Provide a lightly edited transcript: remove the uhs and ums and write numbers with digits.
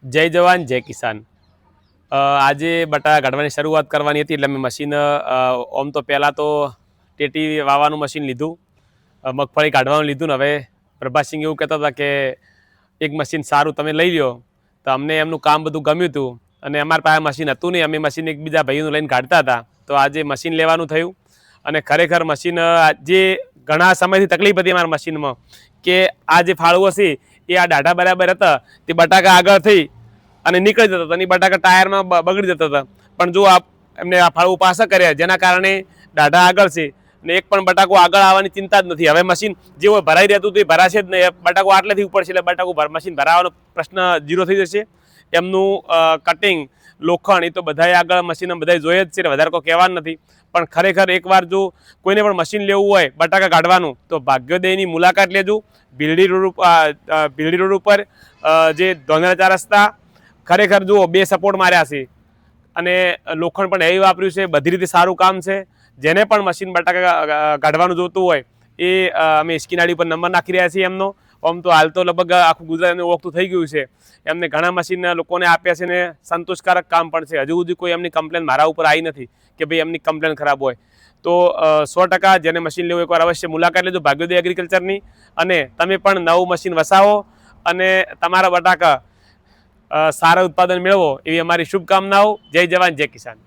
જય જવાન જય કિસાન। આજે બટાકા કાઢવાની શરૂઆત કરવાની હતી એટલે મેં મશીન ઓમ તો પહેલાં તો ટેટી વાવવાનું મશીન લીધું, મગફળી કાઢવાનું લીધું ને હવે પ્રભાસિંહ એવું કહેતા હતા કે એક મશીન સારું તમે લઈ લો, તો અમને એમનું કામ બધું ગમ્યું હતું અને અમારા પાસે મશીન હતું નહીં, અમે મશીન એકબીજા ભાઈઓનું લઈને કાઢતા હતા, તો આજે મશીન લેવાનું થયું। અને ખરેખર મશીન જે ઘણા સમયથી તકલીફ હતી અમારા મશીનમાં કે આ જે ફાળવો છે એ આ દાઢા બરાબર હતા તે બટાકા આગળ થઈ અને નીકળી જતા હતા અને બટાકા ટાયરમાં બગડી જતા હતા, પણ જો એમને આ ફાળવું પાછા કર્યા જેના કારણે દાઢા આગળ છે ને એક પણ બટાકો આગળ આવવાની ચિંતા જ નથી। હવે મશીન જેવો ભરાઈ રહેતું હતું એ ભરાશે જ નહીં, બટાકો આટલેથી ઉપર છે એટલે બટાકો મશીન ભરાવાનો પ્રશ્ન ઝીરો થઈ જશે। એમનું કટિંગ લોખંડ એ તો બધાએ આગળ મશીન બધાએ જોઈએ જ છે, વધારે કોઈ કહેવાનું નથી, પણ ખરેખર એકવાર જો કોઈને પણ મશીન લેવું હોય બટાકા કાઢવાનું તો ભાગ્યોદયની મુલાકાત લેજો। ભીલડી રોડ ઉપર જે ધોંધરા ચાર રસ્તા, ખરેખર જુઓ બે સપોર્ટ માર્યા છે અને લોખંડ પણ એવી વાપર્યું છે, બધી રીતે સારું કામ છે। જેને પણ મશીન બટાકા કાઢવાનું જોતું હોય એ અમે સ્કીનાડી પર નંબર નાખી રહ્યા છીએ એમનો। આમ તો હાલ તો લગભગ આખું ગુજરાત એમને ઓળખતું થઈ ગયું છે, એમને ઘણા મશીન લોકોને આપ્યા છે ને સંતોષકારક કામ પણ છે। હજુ સુધી કોઈ એમની કમ્પ્લેન મારા ઉપર આવી નથી કે ભાઈ એમની કમ્પ્લેન ખરાબ હોય, તો 100% જેને મશીન લેવું એકવાર અવશ્ય મુલાકાત લેજો ભાગ્યોદય એગ્રીકલ્ચરની, અને તમે પણ નવું મશીન વસાવો અને તમારા બટાકા સારા ઉત્પાદન મેળવો એવી અમારી શુભકામનાઓ। જય જવાન જય કિસાન।